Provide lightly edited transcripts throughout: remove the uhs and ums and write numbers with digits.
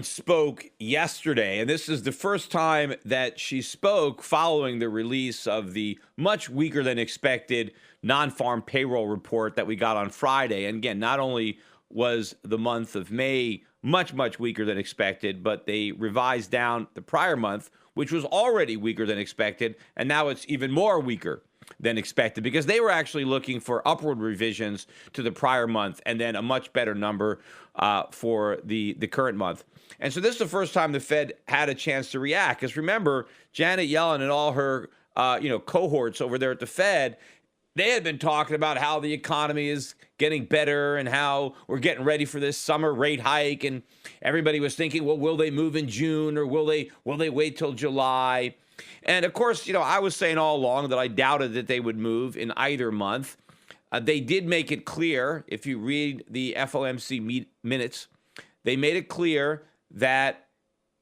spoke yesterday, and this is the first time that she spoke following the release of the much weaker than expected non-farm payroll report that we got on Friday. And again, not only was the month of May much weaker than expected, but they revised down the prior month, which was already weaker than expected, and now it's even more weaker than expected because they were actually looking for upward revisions to the prior month and then a much better number for the current month. And so this is the first time the Fed had a chance to react. Because remember, Janet Yellen and all her cohorts over there at the Fed, they had been talking about how the economy is getting better and how we're getting ready for this summer rate hike. And everybody was thinking, well, will they move in June or will they wait till July? And of course, I was saying all along that I doubted that they would move in either month. They did make it clear, if you read the FOMC minutes, they made it clear that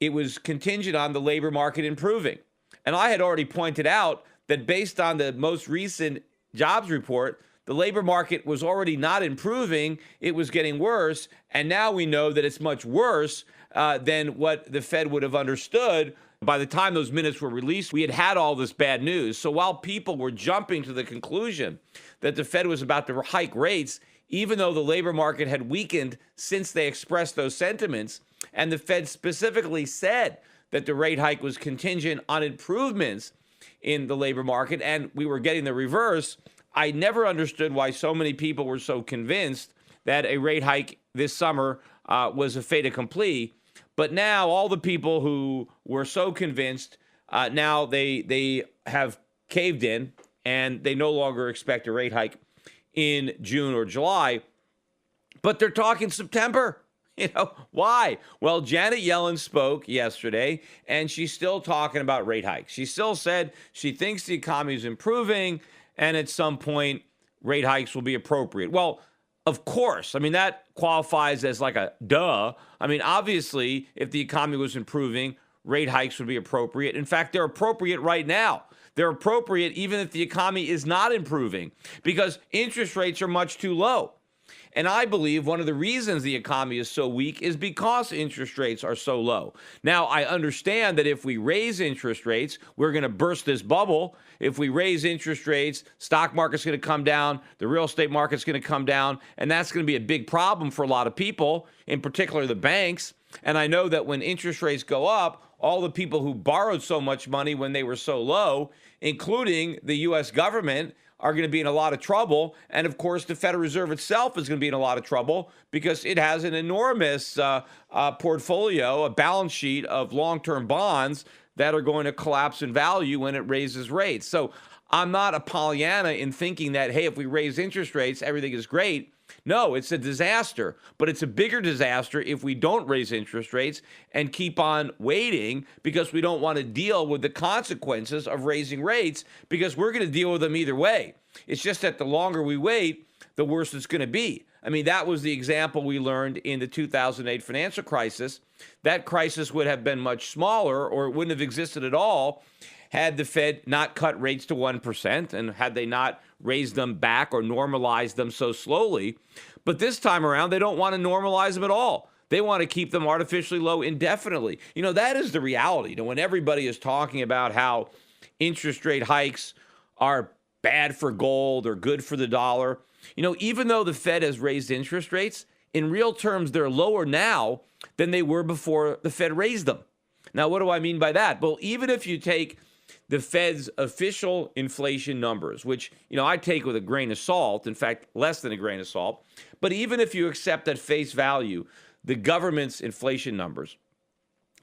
it was contingent on the labor market improving. And I had already pointed out that based on the most recent jobs report, the labor market was already not improving. It was getting worse. And now we know that it's much worse than what the Fed would have understood. By the time those minutes were released, we had all this bad news. So while people were jumping to the conclusion that the Fed was about to hike rates, even though the labor market had weakened since they expressed those sentiments, and the Fed specifically said that the rate hike was contingent on improvements in the labor market, and we were getting the reverse, I never understood why so many people were so convinced that a rate hike this summer was a fait accompli. But now all the people who were so convinced, now they have caved in, and they no longer expect a rate hike in June or July. But they're talking September. Why? Well, Janet Yellen spoke yesterday, and she's still talking about rate hikes. She still said she thinks the economy is improving, and at some point, rate hikes will be appropriate. Well, of course. I mean, that qualifies as like a duh. I mean, obviously, if the economy was improving, rate hikes would be appropriate. In fact, they're appropriate right now. They're appropriate even if the economy is not improving because interest rates are much too low. And I believe one of the reasons the economy is so weak is because interest rates are so low. Now, I understand that if we raise interest rates, we're going to burst this bubble. If we raise interest rates, stock market's going to come down, the real estate market's going to come down, and that's going to be a big problem for a lot of people, in particular the banks. And I know that when interest rates go up, all the people who borrowed so much money when they were so low, including the U.S. government, are going to be in a lot of trouble. And of course, the Federal Reserve itself is going to be in a lot of trouble because it has an enormous portfolio, a balance sheet of long-term bonds that are going to collapse in value when it raises rates. So I'm not a Pollyanna in thinking that, hey, if we raise interest rates, everything is great. No, it's a disaster, but it's a bigger disaster if we don't raise interest rates and keep on waiting because we don't want to deal with the consequences of raising rates because we're going to deal with them either way. It's just that the longer we wait, the worse it's going to be. I mean, that was the example we learned in the 2008 financial crisis. That crisis would have been much smaller or it wouldn't have existed at all had the Fed not cut rates to 1% and had they not raised them back or normalized them so slowly. But this time around, they don't want to normalize them at all. They want to keep them artificially low indefinitely. That is the reality. When everybody is talking about how interest rate hikes are bad for gold or good for the dollar, even though the Fed has raised interest rates, in real terms, they're lower now than they were before the Fed raised them. Now, what do I mean by that? Well, even if you take the Fed's official inflation numbers, which, I take with a grain of salt, in fact, less than a grain of salt. But even if you accept at face value the government's inflation numbers,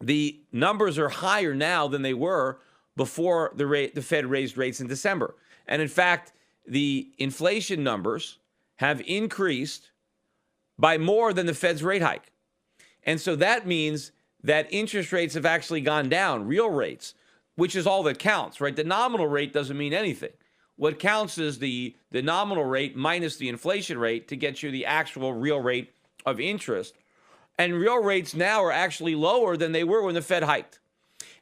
the numbers are higher now than they were before the Fed raised rates in December. And in fact, the inflation numbers have increased by more than the Fed's rate hike. And so that means that interest rates have actually gone down, real rates, which is all that counts, right? The nominal rate doesn't mean anything. What counts is the nominal rate minus the inflation rate to get you the actual real rate of interest. And real rates now are actually lower than they were when the Fed hiked.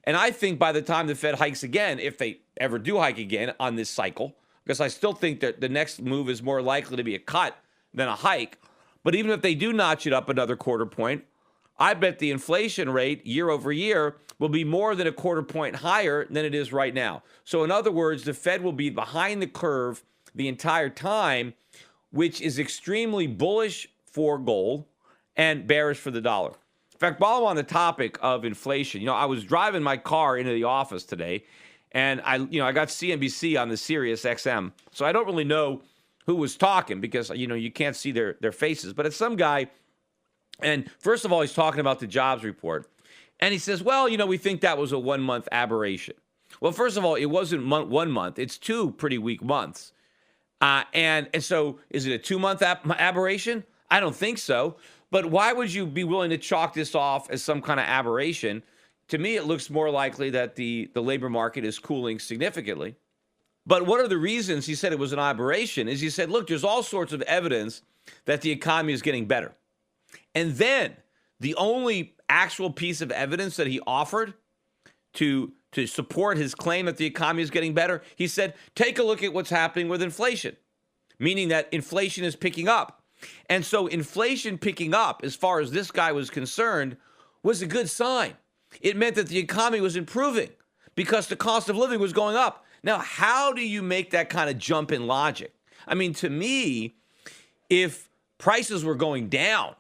And I think by the time the Fed hikes again, if they ever do hike again on this cycle, because I still think that the next move is more likely to be a cut than a hike, but even if they do notch it up another quarter point, I bet the inflation rate year over year will be more than a quarter point higher than it is right now. So in other words, the Fed will be behind the curve the entire time, which is extremely bullish for gold and bearish for the dollar. In fact, while I'm on the topic of inflation, I was driving my car into the office today, and I got CNBC on the Sirius XM, so I don't really know who was talking because you can't see their faces, but it's some guy. And first of all, he's talking about the jobs report, and he says, "Well, we think that was a 1 month aberration." Well, first of all, it wasn't 1 month; it's 2 pretty weak months. And so, is it a 2 month aberration? I don't think so. But why would you be willing to chalk this off as some kind of aberration? To me, it looks more likely that the labor market is cooling significantly. But one of the reasons he said it was an aberration is he said, look, there's all sorts of evidence that the economy is getting better. And then the only actual piece of evidence that he offered to support his claim that the economy is getting better, he said, take a look at what's happening with inflation, meaning that inflation is picking up. And so inflation picking up, as far as this guy was concerned, was a good sign. It meant that the economy was improving because the cost of living was going up. Now, how do you make that kind of jump in logic? I mean, to me, if prices were going down,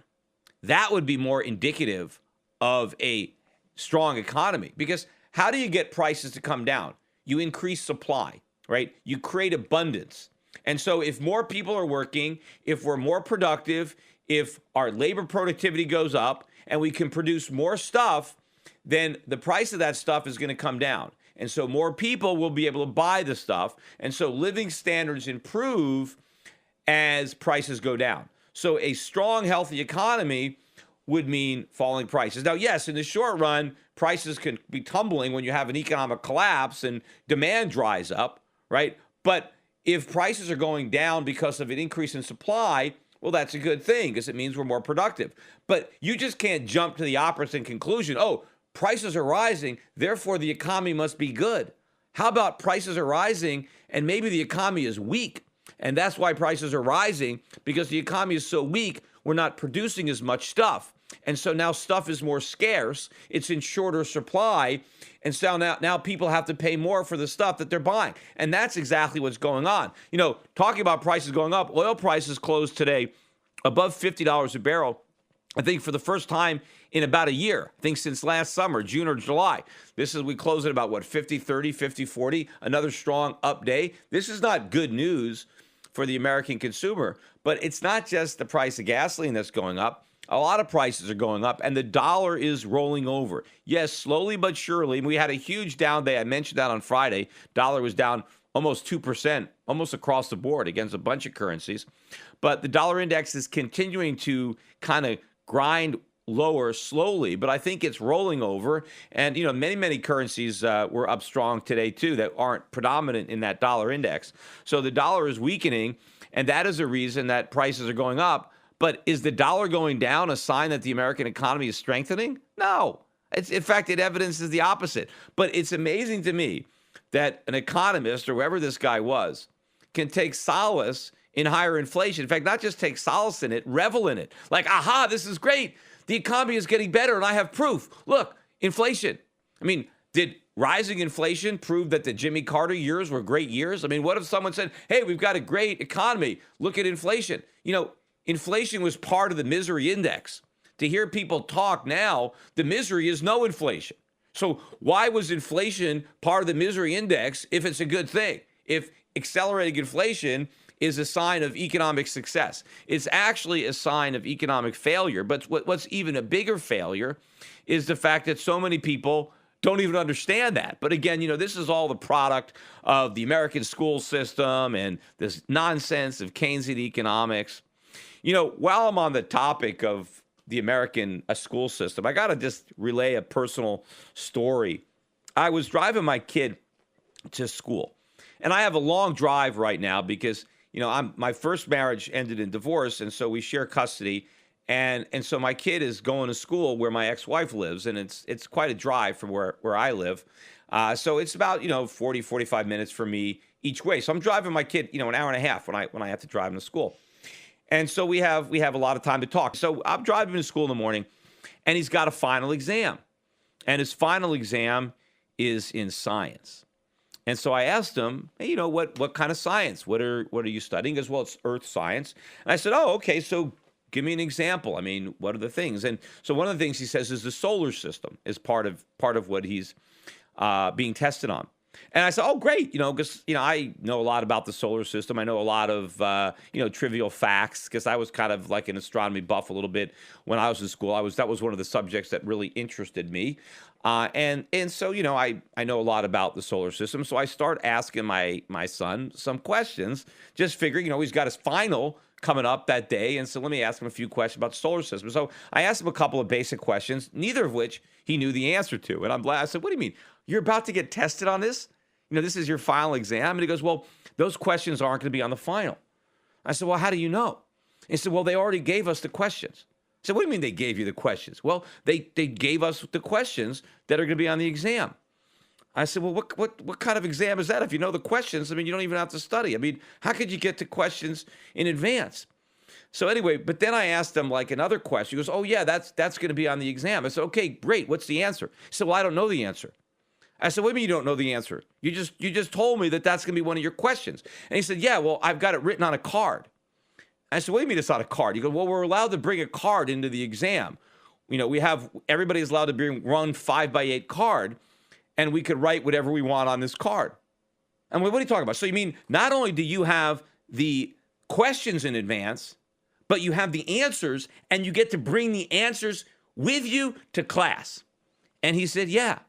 that would be more indicative of a strong economy. Because how do you get prices to come down? You increase supply, right? You create abundance. And so if more people are working, if we're more productive, if our labor productivity goes up and we can produce more stuff, then the price of that stuff is going to come down. And so more people will be able to buy the stuff. And so living standards improve as prices go down. So a strong, healthy economy would mean falling prices. Now, yes, in the short run, prices can be tumbling when you have an economic collapse and demand dries up, right? But if prices are going down because of an increase in supply, well, that's a good thing because it means we're more productive. But you just can't jump to the opposite conclusion. Oh, prices are rising, therefore the economy must be good. How about prices are rising and maybe the economy is weak? And that's why prices are rising, because the economy is so weak, we're not producing as much stuff. And so now stuff is more scarce. It's in shorter supply. And so now people have to pay more for the stuff that they're buying. And that's exactly what's going on. Talking about prices going up, oil prices closed today above $50 a barrel, I think for the first time in about a year. I think since last summer, June or July. We close at about, 50.30, 50.40, another strong up day. This is not good news for the American consumer, but it's not just the price of gasoline that's going up. A lot of prices are going up, and the dollar is rolling over. Yes, slowly but surely. We had a huge down day. I mentioned that on Friday. Dollar was down almost 2%, almost across the board against a bunch of currencies. But the dollar index is continuing to kind of grind lower slowly, but I think it's rolling over. And, many currencies were up strong today, too, that aren't predominant in that dollar index. So the dollar is weakening, and that is a reason that prices are going up. But is the dollar going down a sign that the American economy is strengthening? No. In fact, it evidences the opposite. But it's amazing to me that an economist, or whoever this guy was, can take solace in higher inflation. In fact, not just take solace in it, revel in it. Like, aha, this is great. The economy is getting better, and I have proof. Look, inflation. I mean, did rising inflation prove that the Jimmy Carter years were great years? I mean, what if someone said, hey, we've got a great economy. Look at inflation. Inflation was part of the misery index. To hear people talk now, the misery is no inflation. So why was inflation part of the misery index if it's a good thing? If accelerating inflation is a sign of economic success. It's actually a sign of economic failure. But what's even a bigger failure is the fact that so many people don't even understand that. But again, this is all the product of the American school system and this nonsense of Keynesian economics. While I'm on the topic of the American school system, I got to just relay a personal story. I was driving my kid to school, and I have a long drive right now because, my first marriage ended in divorce, and so we share custody. And so my kid is going to school where my ex-wife lives, and it's quite a drive from where I live. So it's about, 40, 45 minutes for me each way. So I'm driving my kid, an hour and a half when I have to drive him to school. And so we have a lot of time to talk. So I'm driving him to school in the morning, and he's got a final exam. And his final exam is in science. And so I asked him, hey, what kind of science? What are you studying? He goes, well, it's earth science. And I said, oh, okay, so give me an example. I mean, what are the things? And so one of the things he says is the solar system is part of what he's being tested on. And I said, oh, great, because, I know a lot about the solar system. I know a lot of, trivial facts because I was kind of like an astronomy buff a little bit when I was in school. That was one of the subjects that really interested me. And so, I know a lot about the solar system. So I start asking my son some questions, just figuring, he's got his final coming up that day. And so let me ask him a few questions about the solar system. So I asked him a couple of basic questions, neither of which he knew the answer to. And I'm glad. I said, what do you mean? You're about to get tested on this? This is your final exam. And he goes, well, those questions aren't going to be on the final. I said, well, how do you know? He said, well, they already gave us the questions. I said, what do you mean they gave you the questions? Well, they gave us the questions that are going to be on the exam. I said, well, what kind of exam is that? If you know the questions, I mean, you don't even have to study. I mean, how could you get the questions in advance? So anyway, but then I asked him like another question. He goes, oh, yeah, that's going to be on the exam. I said, okay, great. What's the answer? He said, well, I don't know the answer. I said, what do you mean you don't know the answer? You just told me that that's going to be one of your questions. And he said, yeah, well, I've got it written on a card. I said, what do you mean it's on a card? He goes, well, we're allowed to bring a card into the exam. Everybody's allowed to bring one 5x8 card, and we could write whatever we want on this card. And what are you talking about? So you mean not only do you have the questions in advance, but you have the answers, and you get to bring the answers with you to class? And he said, yeah.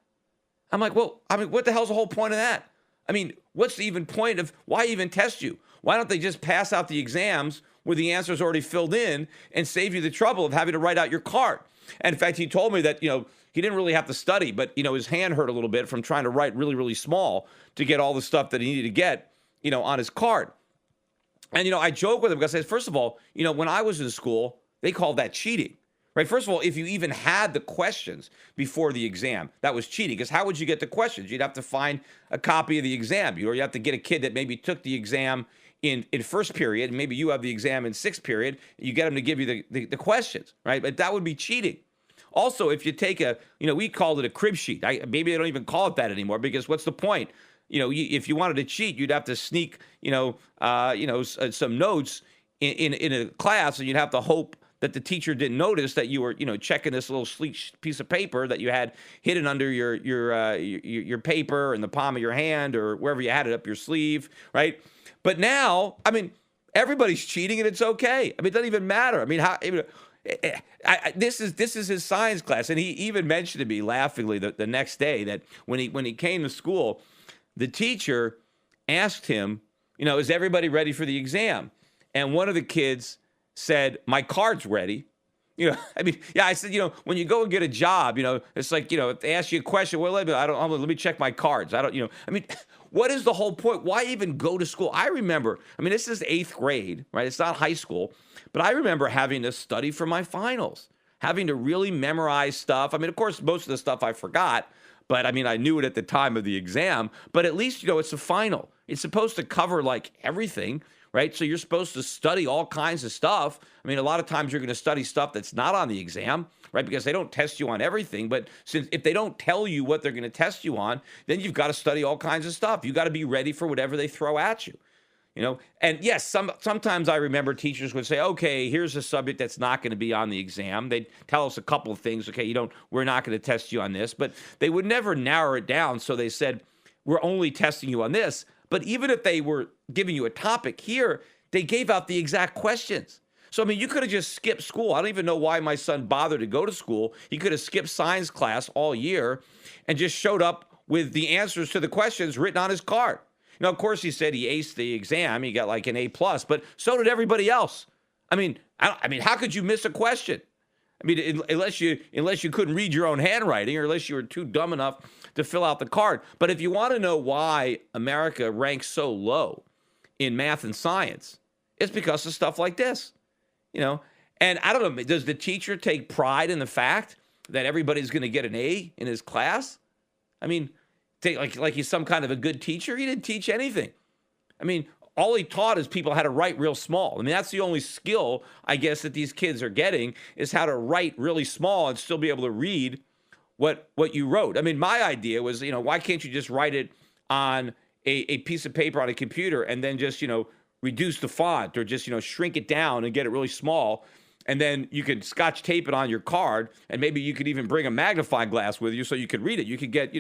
I'm like, well, what the hell's the whole point of that? I mean, what's the even point of why even test you? Why don't they just pass out the exams with the answers already filled in and save you the trouble of having to write out your card? And in fact, he told me that, he didn't really have to study, but, his hand hurt a little bit from trying to write really, really small to get all the stuff that he needed to get, on his card. And, I joke with him because I said, first of all, when I was in school, they called that cheating. Right. First of all, if you even had the questions before the exam, that was cheating. Because how would you get the questions? You'd have to find a copy of the exam. Or you have to get a kid that maybe took the exam in first period. And maybe you have the exam in sixth period. You get them to give you the questions. Right. But that would be cheating. Also, if you take we called it a crib sheet. Maybe they don't even call it that anymore because what's the point? If you wanted to cheat, you'd have to sneak, some notes in a class, and you'd have to hope that the teacher didn't notice that you were, checking this little sleek piece of paper that you had hidden under your paper in the palm of your hand or wherever you had it up your sleeve, right? But now, everybody's cheating and it's okay. It doesn't even matter. This is his science class, and he even mentioned to me laughingly the next day that when he came to school, the teacher asked him, is everybody ready for the exam? And one of the kids said, my card's ready. I said, when you go and get a job, it's like, if they ask you a question, well, let me check my cards. What is the whole point? Why even go to school? I remember, this is 8th grade, right? It's not high school, but I remember having to study for my finals, having to really memorize stuff. Of course, most of the stuff I forgot, but I knew it at the time of the exam, but at least, it's a final. It's supposed to cover like everything. Right? So you're supposed to study all kinds of stuff. A lot of times you're going to study stuff that's not on the exam, right? Because they don't test you on everything. But if they don't tell you what they're going to test you on, then you've got to study all kinds of stuff. You got to be ready for whatever they throw at you. And yes, sometimes I remember teachers would say, okay, here's a subject that's not going to be on the exam. They'd tell us a couple of things. Okay, we're not going to test you on this, but they would never narrow it down. So they said, we're only testing you on this. But even if they were giving you a topic here, they gave out the exact questions. So, you could have just skipped school. I don't even know why my son bothered to go to school. He could have skipped science class all year and just showed up with the answers to the questions written on his card. Of course, he said he aced the exam. He got like an A+, but so did everybody else. How could you miss a question? Unless you couldn't read your own handwriting or unless you were too dumb enough to fill out the card. But if you want to know why America ranks so low in math and science, it's because of stuff like this, And I don't know, does the teacher take pride in the fact that everybody's going to get an A in his class? Like he's some kind of a good teacher? He didn't teach anything. all he taught is people how to write real small. I mean, that's the only skill, I guess, that these kids are getting is how to write really small and still be able to read what you wrote. I mean, my idea was, why can't you just write it on a piece of paper on a computer and then just, reduce the font or just, shrink it down and get it really small. And then you could scotch tape it on your card, and maybe you could even bring a magnifying glass with you so you could read it. You could get,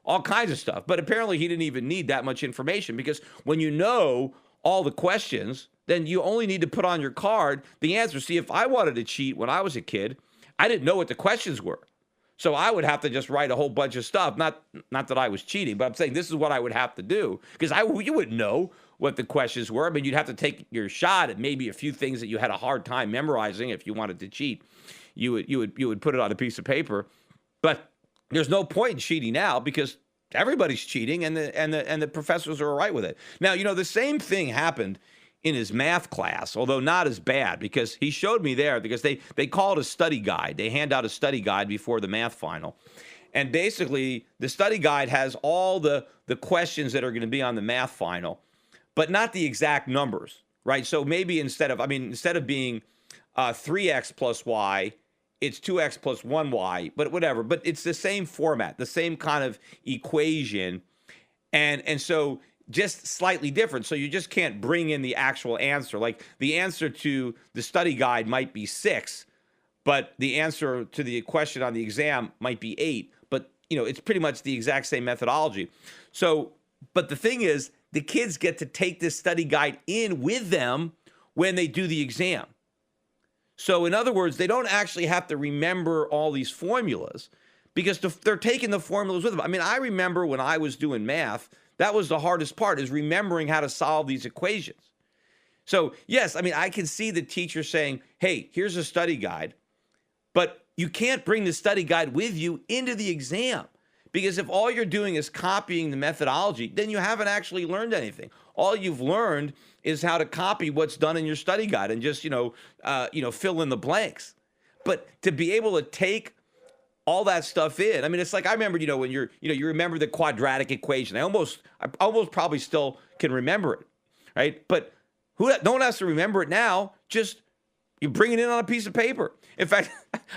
all kinds of stuff. But apparently he didn't even need that much information, because when you know all the questions, then you only need to put on your card the answer. See, if I wanted to cheat when I was a kid, I didn't know what the questions were. So I would have to just write a whole bunch of stuff. Not that I was cheating, but I'm saying this is what I would have to do, because you wouldn't know what the questions were. I mean, you'd have to take your shot at maybe a few things that you had a hard time memorizing. If you wanted to cheat, you would put it on a piece of paper. But there's no point in cheating now, because everybody's cheating, and the professors are all right with it. Now, the same thing happened in his math class, although not as bad, because he showed me there, because they call it a study guide. They hand out a study guide before the math final. And basically, the study guide has all the questions that are going to be on the math final, but not the exact numbers, right? So maybe instead of being 3x plus y, it's 2x plus 1y, but whatever. But it's the same format, the same kind of equation. And so just slightly different. So you just can't bring in the actual answer. Like the answer to the study guide might be 6, but the answer to the question on the exam might be 8. But, it's pretty much the exact same methodology. So, but the thing is, the kids get to take this study guide in with them when they do the exam. So in other words, they don't actually have to remember all these formulas, because they're taking the formulas with them. I mean, I remember when I was doing math, that was the hardest part, is remembering how to solve these equations. So yes, I mean, I can see the teacher saying, hey, here's a study guide, but you can't bring the study guide with you into the exam, because if all you're doing is copying the methodology, then you haven't actually learned anything. All you've learned is how to copy what's done in your study guide and just, fill in the blanks. But to be able to take all that stuff in, I mean, it's like, I remember, when you remember the quadratic equation. I almost probably still can remember it, right? But no one has to remember it now. Just you bring it in on a piece of paper. In fact,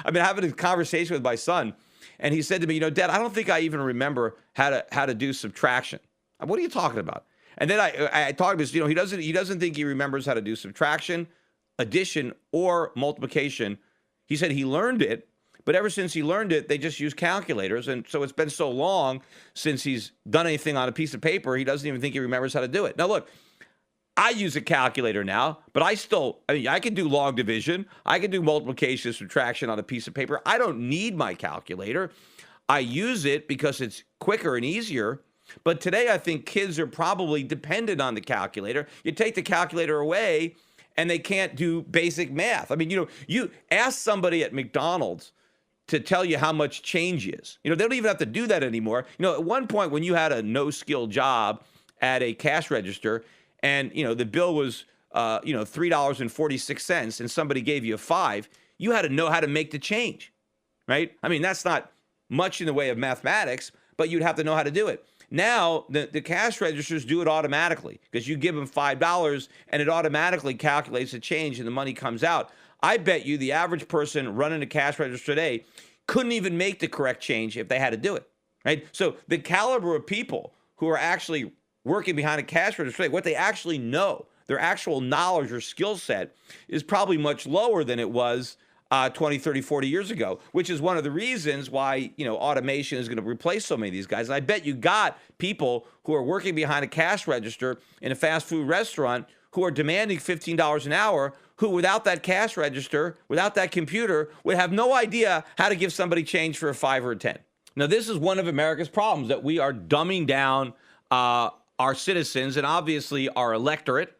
I've been having a conversation with my son, and he said to me, Dad, I don't think I even remember how to do subtraction. What are you talking about? And then I talked to him, he doesn't think he remembers how to do subtraction, addition, or multiplication. He said he learned it, but ever since he learned it, they just use calculators. And so it's been so long since he's done anything on a piece of paper, he doesn't even think he remembers how to do it. Now, look, I use a calculator now, but I can do log division. I can do multiplication, subtraction on a piece of paper. I don't need my calculator. I use it because it's quicker and easier. But today, I think kids are probably dependent on the calculator. You take the calculator away, and they can't do basic math. I mean, you ask somebody at McDonald's to tell you how much change is. They don't even have to do that anymore. At one point, when you had a no-skill job at a cash register, and the bill was $3.46, and somebody gave you a 5, you had to know how to make the change, right? I mean, that's not much in the way of mathematics, but you'd have to know how to do it. Now, the cash registers do it automatically, because you give them $5 and it automatically calculates the change and the money comes out. I bet you the average person running a cash register today couldn't even make the correct change if they had to do it, right? So the caliber of people who are actually working behind a cash register, what they actually know, their actual knowledge or skill set, is probably much lower than it was 20, 30, 40 years ago, which is one of the reasons why, automation is going to replace so many of these guys. And I bet you got people who are working behind a cash register in a fast food restaurant who are demanding $15 an hour, who without that cash register, without that computer, would have no idea how to give somebody change for a 5 or a 10. Now, this is one of America's problems, that we are dumbing down our citizens and obviously our electorate,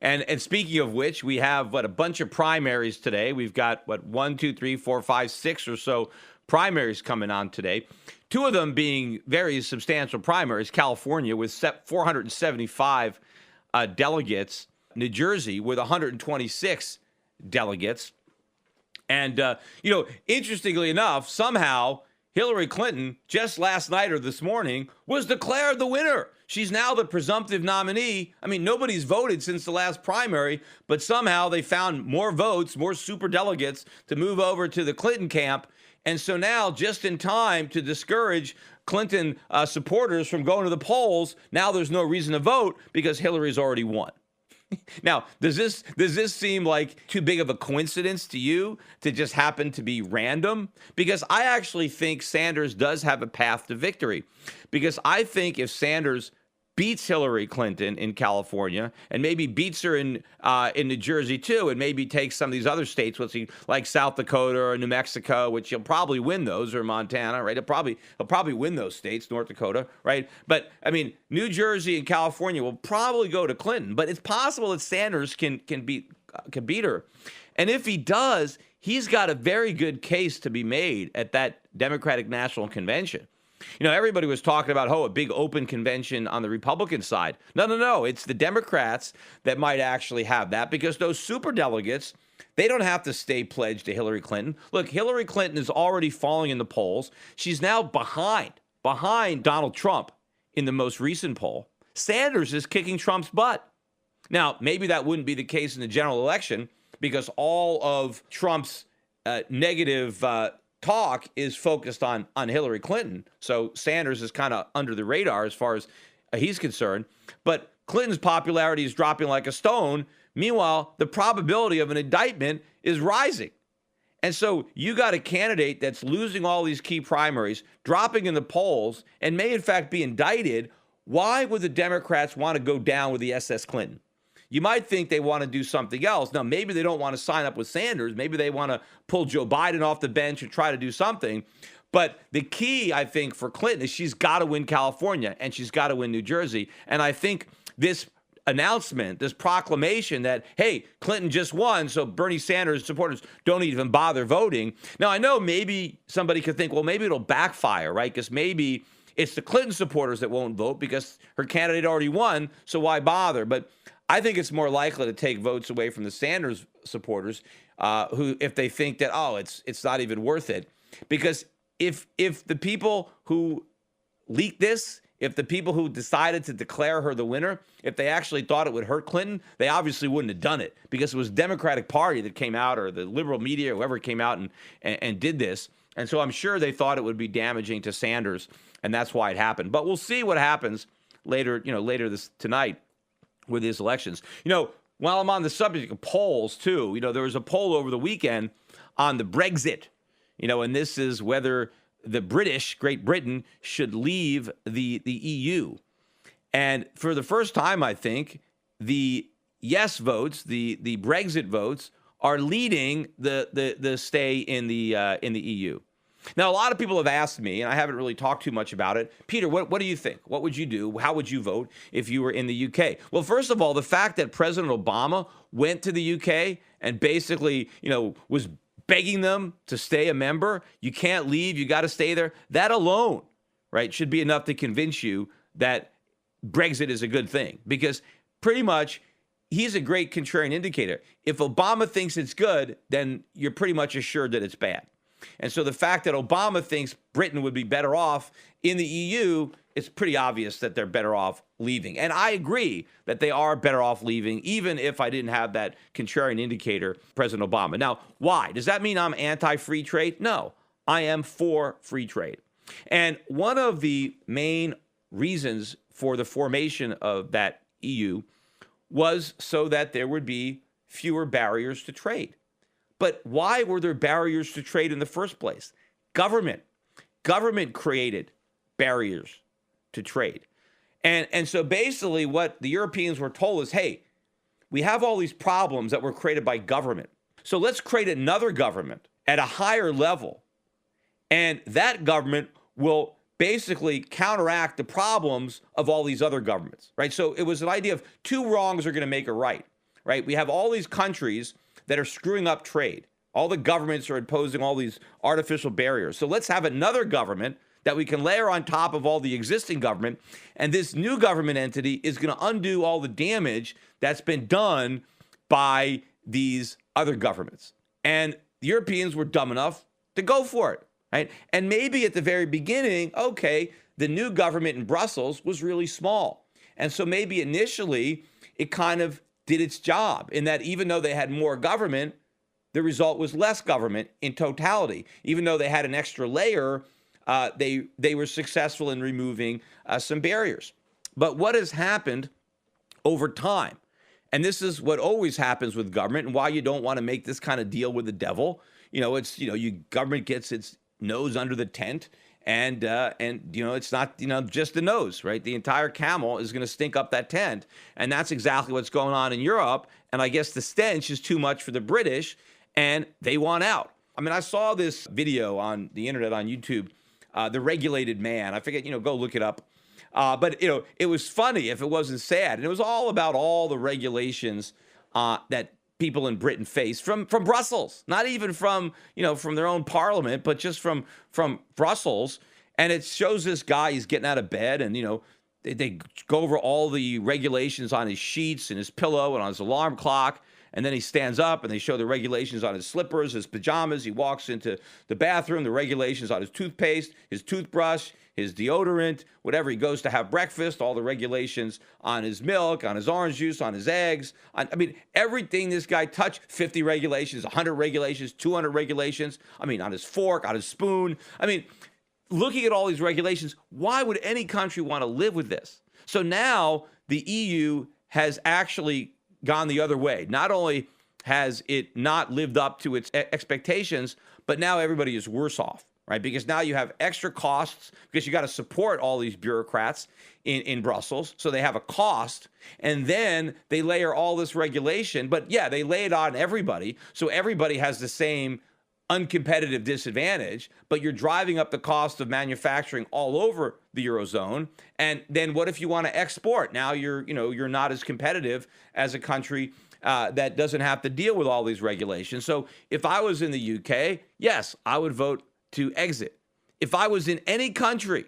And speaking of which, we have a bunch of primaries today. We've got 1, 2, 3, 4, 5, 6 or so primaries coming on today. 2 of them being very substantial primaries. California with 475 delegates. New Jersey with 126 delegates. And interestingly enough, somehow Hillary Clinton, just last night or this morning, was declared the winner. She's now the presumptive nominee. I mean, nobody's voted since the last primary, but somehow they found more votes, more superdelegates to move over to the Clinton camp. And so now, just in time to discourage Clinton supporters from going to the polls, now there's no reason to vote because Hillary's already won. Now, does this seem like too big of a coincidence to you to just happen to be random? Because I actually think Sanders does have a path to victory. Because I think if Sanders beats Hillary Clinton in California and maybe beats her in New Jersey too, and maybe takes some of these other states, like South Dakota or New Mexico, which he'll probably win those, or Montana, right? He'll probably win those states, North Dakota, right? But I mean, New Jersey and California will probably go to Clinton, but it's possible that Sanders can beat her, and if he does, he's got a very good case to be made at that Democratic National Convention. You know, everybody was talking about, a big open convention on the Republican side. No. It's the Democrats that might actually have that because those superdelegates, they don't have to stay pledged to Hillary Clinton. Look, Hillary Clinton is already falling in the polls. She's now behind Donald Trump in the most recent poll. Sanders is kicking Trump's butt. Now, maybe that wouldn't be the case in the general election because all of Trump's negative talk is focused on Hillary Clinton. So Sanders is kind of under the radar as far as he's concerned. But Clinton's popularity is dropping like a stone. Meanwhile, the probability of an indictment is rising. And so you got a candidate that's losing all these key primaries, dropping in the polls, and may in fact be indicted. Why would the Democrats want to go down with the SS Clinton? You might think they want to do something else. Now, maybe they don't want to sign up with Sanders. Maybe they want to pull Joe Biden off the bench or try to do something. But the key, I think, for Clinton is she's got to win California and she's got to win New Jersey. And I think this announcement, this proclamation that, hey, Clinton just won, so Bernie Sanders supporters don't even bother voting. Now, I know maybe somebody could think, well, maybe it'll backfire, right? Because maybe it's the Clinton supporters that won't vote because her candidate already won, so why bother? But I think it's more likely to take votes away from the Sanders supporters who, if they think that, it's not even worth it. Because if the people who leaked this, if the people who decided to declare her the winner, if they actually thought it would hurt Clinton, they obviously wouldn't have done it because it was the Democratic Party that came out or the liberal media, whoever came out and did this. And so I'm sure they thought it would be damaging to Sanders, and that's why it happened. But we'll see what happens later tonight with these elections. While I'm on the subject of polls too, there was a poll over the weekend on the Brexit, and this is whether the Great Britain should leave the EU. And for the first time, I think the yes votes, the Brexit votes are leading the stay in the EU. Now, a lot of people have asked me, and I haven't really talked too much about it. Peter, what do you think? What would you do? How would you vote if you were in the UK? Well, first of all, the fact that President Obama went to the UK and basically, was begging them to stay a member, you can't leave, you got to stay there, that alone, right, should be enough to convince you that Brexit is a good thing. Because pretty much, he's a great contrarian indicator. If Obama thinks it's good, then you're pretty much assured that it's bad. And so the fact that Obama thinks Britain would be better off in the EU, it's pretty obvious that they're better off leaving. And I agree that they are better off leaving, even if I didn't have that contrarian indicator, President Obama. Now, why? Does that mean I'm anti-free trade? No, I am for free trade. And one of the main reasons for the formation of that EU was so that there would be fewer barriers to trade. But why were there barriers to trade in the first place? Government created barriers to trade. And so basically what the Europeans were told is, hey, we have all these problems that were created by government. So let's create another government at a higher level. And that government will basically counteract the problems of all these other governments, right? So it was an idea of two wrongs are going to make a right? We have all these countries that are screwing up trade. All the governments are imposing all these artificial barriers. So let's have another government that we can layer on top of all the existing government. And this new government entity is going to undo all the damage that's been done by these other governments. And the Europeans were dumb enough to go for it. right? And maybe at the very beginning, okay, the new government in Brussels was really small. And so maybe initially it kind of did its job in that even though they had more government, the result was less government in totality. Even though they had an extra layer, they were successful in removing some barriers. But what has happened over time, and this is what always happens with government and why you don't want to make this kind of deal with the devil. Government gets its nose under the tent, and it's not just the nose, right? The entire camel is going to stink up that tent, and that's exactly what's going on in Europe. And I guess the stench is too much for the British, and they want out. I mean, I saw this video on the internet on YouTube, The Regulated Man. I forget, go look it up. But it was funny if it wasn't sad, and it was all about all the regulations that people in Britain face from Brussels, not even from their own parliament, but just from Brussels. And it shows this guy, he's getting out of bed, and they go over all the regulations on his sheets and his pillow and on his alarm clock. And then he stands up and they show the regulations on his slippers, his pajamas. He walks into the bathroom, the regulations on his toothpaste, his toothbrush, his deodorant, whatever. He goes to have breakfast, all the regulations on his milk, on his orange juice, on his eggs. Everything this guy touched, 50 regulations, 100 regulations, 200 regulations. On his fork, on his spoon. Looking at all these regulations, why would any country want to live with this? So now the EU has actually gone the other way. Not only has it not lived up to its expectations, but now everybody is worse off, right? Because now you have extra costs because you got to support all these bureaucrats in Brussels. So they have a cost, and then they layer all this regulation. But yeah, they lay it on everybody. So everybody has the same uncompetitive disadvantage, but you're driving up the cost of manufacturing all over the Eurozone. And then what if you want to export? Now you're not as competitive as a country that doesn't have to deal with all these regulations. So if I was in the UK, yes, I would vote to exit. If I was in any country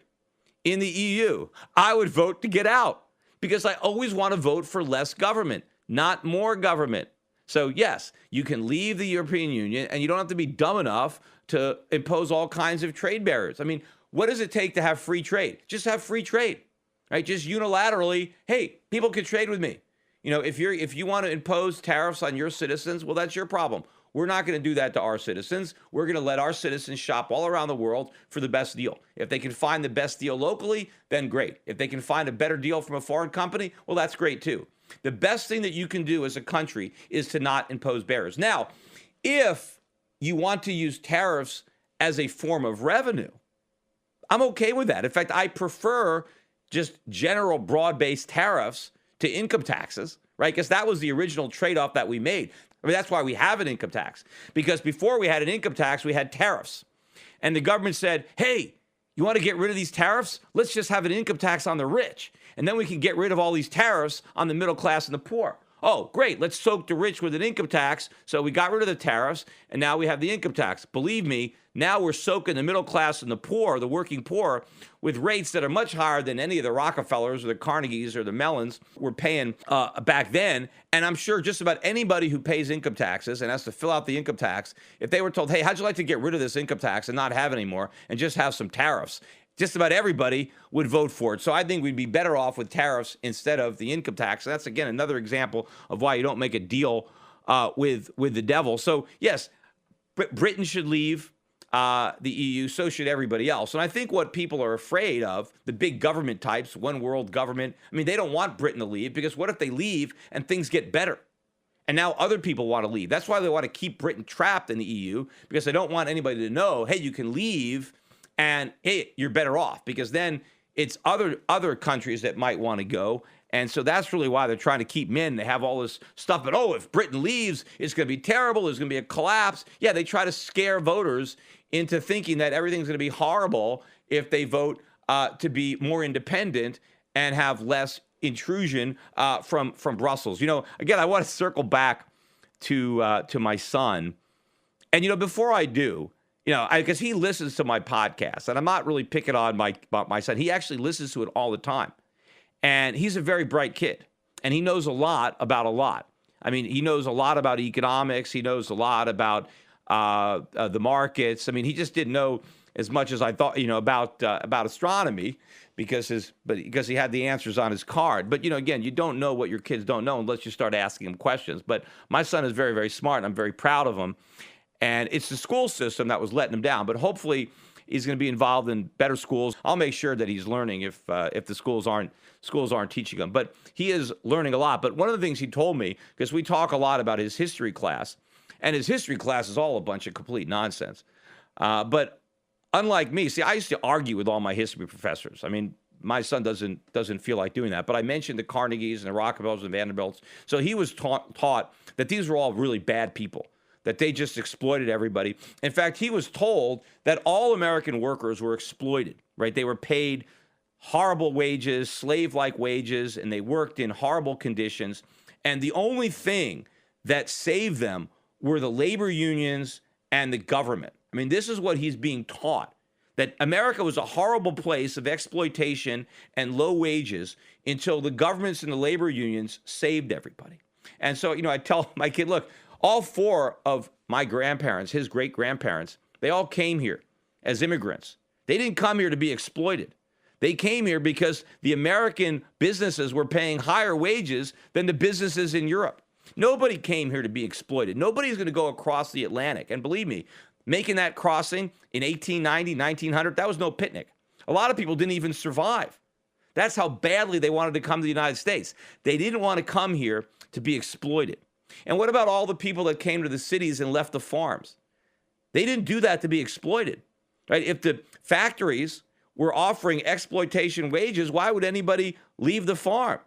in the EU, I would vote to get out because I always want to vote for less government, not more government. So yes, you can leave the European Union and you don't have to be dumb enough to impose all kinds of trade barriers. What does it take to have free trade? Just have free trade, right? Just unilaterally, hey, people can trade with me. If you want to impose tariffs on your citizens, well, that's your problem. We're not going to do that to our citizens. We're going to let our citizens shop all around the world for the best deal. If they can find the best deal locally, then great. If they can find a better deal from a foreign company, well, that's great too. The best thing that you can do as a country is to not impose barriers. Now, if you want to use tariffs as a form of revenue, I'm okay with that. In fact, I prefer just general broad-based tariffs to income taxes, right? Because that was the original trade-off that we made. That's why we have an income tax. Because before we had an income tax, we had tariffs. And the government said, hey, you want to get rid of these tariffs? Let's just have an income tax on the rich. And then we can get rid of all these tariffs on the middle class and the poor. Oh, great. Let's soak the rich with an income tax. So we got rid of the tariffs, and now we have the income tax. Believe me, now we're soaking the middle class and the poor, the working poor, with rates that are much higher than any of the Rockefellers or the Carnegies or the Mellons were paying back then. And I'm sure just about anybody who pays income taxes and has to fill out the income tax, if they were told, hey, how'd you like to get rid of this income tax and not have it anymore and just have some tariffs? Just about everybody would vote for it. So I think we'd be better off with tariffs instead of the income tax. And that's, again, another example of why you don't make a deal with the devil. So, yes, Britain should leave the EU. So should everybody else. And I think what people are afraid of, the big government types, one world government, they don't want Britain to leave because what if they leave and things get better? And now other people want to leave. That's why they want to keep Britain trapped in the EU, because they don't want anybody to know, hey, you can leave and hey, you're better off, because then it's other countries that might want to go. And so that's really why they're trying to keep them in. They have all this stuff, but if Britain leaves, it's going to be terrible. There's going to be a collapse. Yeah, they try to scare voters into thinking that everything's going to be horrible if they vote to be more independent and have less intrusion from Brussels. Again, I want to circle back to my son. And, before I do, because he listens to my podcast, and I'm not really picking on my son. He actually listens to it all the time. And he's a very bright kid, and he knows a lot about a lot. He knows a lot about economics. He knows a lot about the markets. He just didn't know as much as I thought, about astronomy, because he had the answers on his card. But again, you don't know what your kids don't know unless you start asking them questions. But my son is very, very smart, and I'm very proud of him. And it's the school system that was letting him down. But hopefully, he's going to be involved in better schools. I'll make sure that he's learning if the schools aren't teaching him. But he is learning a lot. But one of the things he told me, because we talk a lot about his history class, and his history class is all a bunch of complete nonsense. But unlike me, see, I used to argue with all my history professors. I mean, my son doesn't feel like doing that. But I mentioned the Carnegies and the Rockefellers and Vanderbilts. So he was taught that these were all really bad people, that they just exploited everybody. In fact, he was told that all American workers were exploited, right? They were paid horrible wages, slave-like wages, and they worked in horrible conditions. And the only thing that saved them were the labor unions and the government. I mean, this is what he's being taught, that America was a horrible place of exploitation and low wages until the governments and the labor unions saved everybody. And so, I tell my kid, look, all four of my grandparents, his great-grandparents, they all came here as immigrants. They didn't come here to be exploited. They came here because the American businesses were paying higher wages than the businesses in Europe. Nobody came here to be exploited. Nobody's going to go across the Atlantic. And believe me, making that crossing in 1890, 1900, that was no picnic. A lot of people didn't even survive. That's how badly they wanted to come to the United States. They didn't want to come here to be exploited. And what about all the people that came to the cities and left the farms? They didn't do that to be exploited, right? If the factories were offering exploitation wages, why would anybody leave the farm?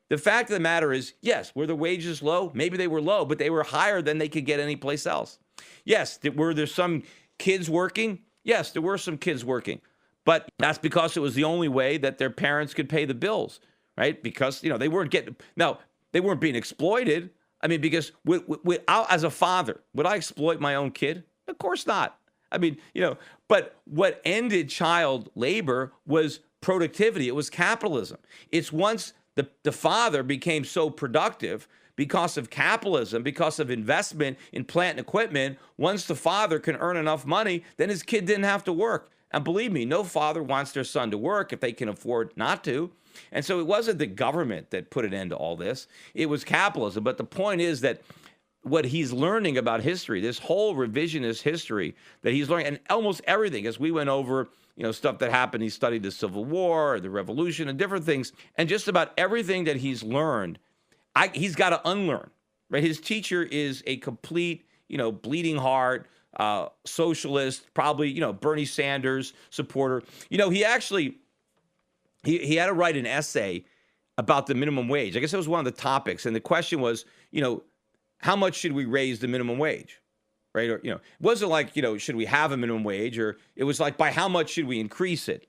The fact of the matter is, yes, were the wages low? Maybe they were low, but they were higher than they could get anyplace else. Yes, were there some kids working? Yes, there were some kids working. But that's because it was the only way that their parents could pay the bills, right? Because, they weren't they weren't being exploited. I mean, because as a father, would I exploit my own kid? Of course not. I mean, but what ended child labor was productivity. It was capitalism. It's once the father became so productive because of capitalism, because of investment in plant and equipment, once the father can earn enough money, then his kid didn't have to work. And believe me, no father wants their son to work if they can afford not to. And so it wasn't the government that put an end to all this. It was capitalism. But the point is that what he's learning about history, this whole revisionist history that he's learning, and almost everything, as we went over, stuff that happened, he studied the Civil War, the Revolution, and different things, and just about everything that he's learned, he's got to unlearn, right? His teacher is a complete, bleeding heart, socialist, probably, Bernie Sanders supporter. He actually, he had to write an essay about the minimum wage. I guess it was one of the topics, and the question was, how much should we raise the minimum wage, right? Or, it wasn't like, should we have a minimum wage, or it was like, by how much should we increase it,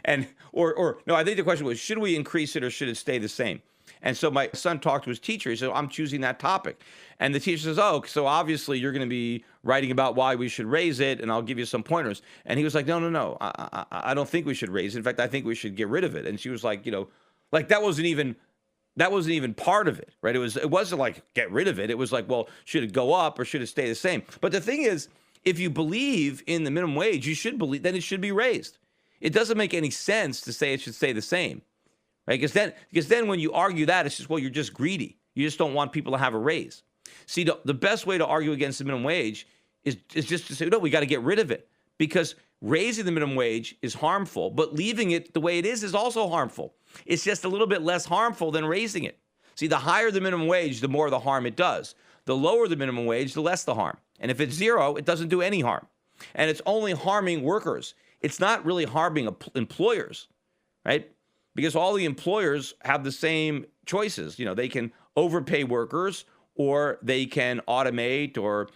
and, or no, I think the question was, should we increase it or should it stay the same? And so my son talked to his teacher. He said, I'm choosing that topic. And the teacher says, oh, so obviously you're going to be writing about why we should raise it, and I'll give you some pointers. And he was like, no, I don't think we should raise it. In fact, I think we should get rid of it. And she was like, like that wasn't even part of it, right? It wasn't like get rid of it. It was like, well, should it go up or should it stay the same? But the thing is, if you believe in the minimum wage, you should believe that it should be raised. It doesn't make any sense to say it should stay the same, right? Because then when you argue that, it's just, well, you're just greedy. You just don't want people to have a raise. See, the best way to argue against the minimum wage is just to say, no, we got to get rid of it, because raising the minimum wage is harmful, but leaving it the way it is also harmful. It's just a little bit less harmful than raising it. See, the higher the minimum wage, the more the harm it does. The lower the minimum wage, the less the harm. And if it's zero, it doesn't do any harm. And it's only harming workers. It's not really harming employers, right? Because all the employers have the same choices. They can overpay workers, or they can automate or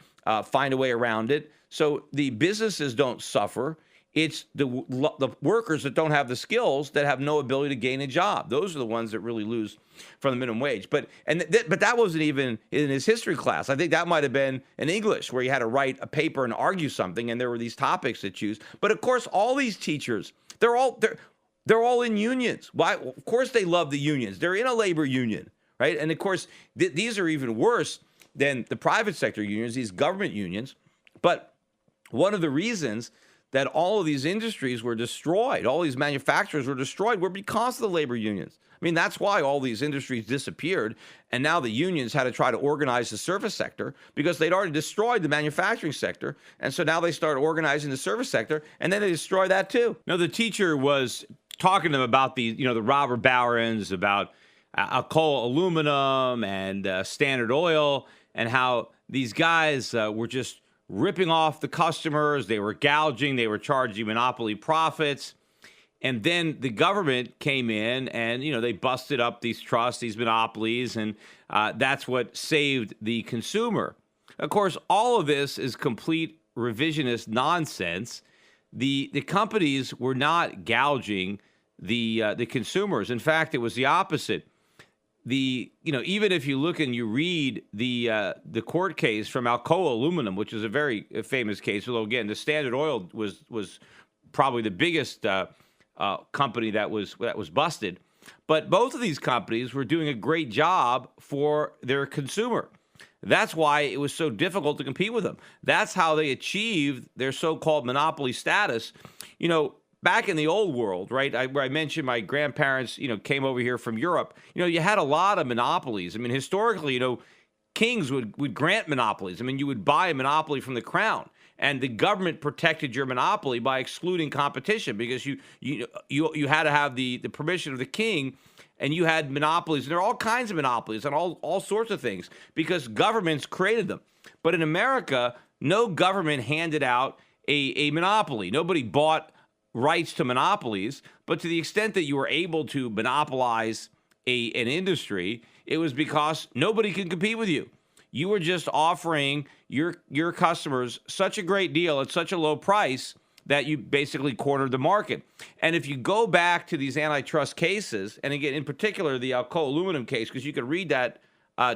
find a way around it. So the businesses don't suffer. It's the workers that don't have the skills, that have no ability to gain a job. Those are the ones that really lose from the minimum wage. But that wasn't even in his history class. I think that might have been in English, where you had to write a paper and argue something, and there were these topics to choose. But of course, all these teachers, they're all in unions. Why? Of course, they love the unions. They're in a labor union, right? And of course, these are even worse than the private sector unions, these government unions. But one of the reasons that all of these industries were destroyed, all these manufacturers were destroyed, were because of the labor unions. I mean, that's why all these industries disappeared, and now the unions had to try to organize the service sector because they'd already destroyed the manufacturing sector, and so now they started organizing the service sector, and then they destroy that too. Now, the teacher was talking to them about the robber barons, about Alcoa Aluminum and Standard Oil, and how these guys were just ripping off the customers. They were gouging. They were charging monopoly profits. And then the government came in and, they busted up these trusts, these monopolies, and that's what saved the consumer. Of course, all of this is complete revisionist nonsense. The companies were not gouging the consumers. In fact, it was the opposite. Even if you look and you read the court case from Alcoa Aluminum, which is a very famous case, although again the Standard Oil was probably the biggest company that was busted, but both of these companies were doing a great job for their consumer. That's why it was so difficult to compete with them. That's how they achieved their so-called monopoly status. Back in the old world, right, where I mentioned my grandparents, came over here from Europe, you had a lot of monopolies. I mean, historically, kings would grant monopolies. I mean, you would buy a monopoly from the crown, and the government protected your monopoly by excluding competition because you had to have the permission of the king, and you had monopolies. And there are all kinds of monopolies on all sorts of things because governments created them. But in America, no government handed out a monopoly. Nobody bought rights to monopolies, but to the extent that you were able to monopolize an industry, it was because nobody can compete with you. You were just offering your customers such a great deal at such a low price that you basically cornered the market. And if you go back to these antitrust cases, and again, in particular, the Alcoa Aluminum case, because you could read that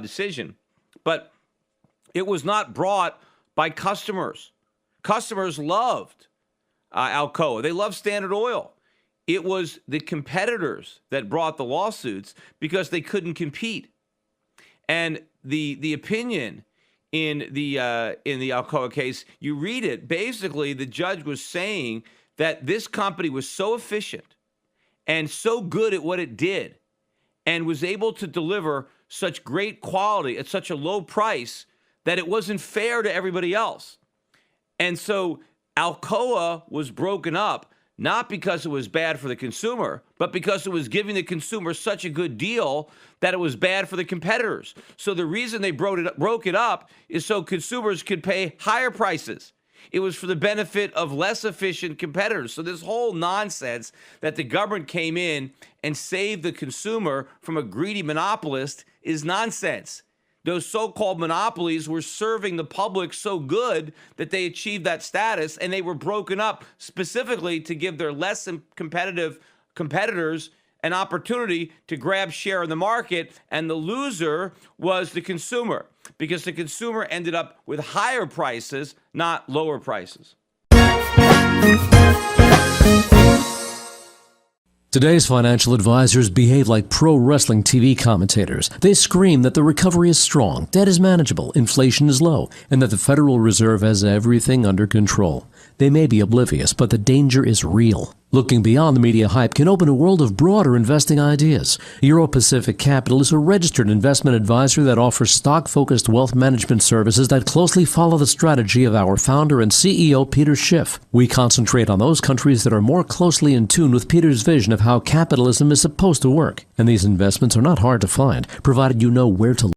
decision, but it was not brought by customers. Customers loved Alcoa. They love Standard Oil. It was the competitors that brought the lawsuits because they couldn't compete. And the opinion in the Alcoa case, you read it, basically the judge was saying that this company was so efficient and so good at what it did and was able to deliver such great quality at such a low price that it wasn't fair to everybody else. And so Alcoa was broken up not because it was bad for the consumer, but because it was giving the consumer such a good deal that it was bad for the competitors. So the reason they broke it up is so consumers could pay higher prices. It was for the benefit of less efficient competitors. So this whole nonsense that the government came in and saved the consumer from a greedy monopolist is nonsense. Those so-called monopolies were serving the public so good that they achieved that status, and they were broken up specifically to give their less competitive competitors an opportunity to grab share in the market, and the loser was the consumer because the consumer ended up with higher prices, not lower prices. Today's financial advisors behave like pro wrestling TV commentators. They scream that the recovery is strong, debt is manageable, inflation is low, and that the Federal Reserve has everything under control. They may be oblivious, but the danger is real. Looking beyond the media hype can open a world of broader investing ideas. Euro Pacific Capital is a registered investment advisor that offers stock-focused wealth management services that closely follow the strategy of our founder and CEO, Peter Schiff. We concentrate on those countries that are more closely in tune with Peter's vision of how capitalism is supposed to work. And these investments are not hard to find, provided you know where to look.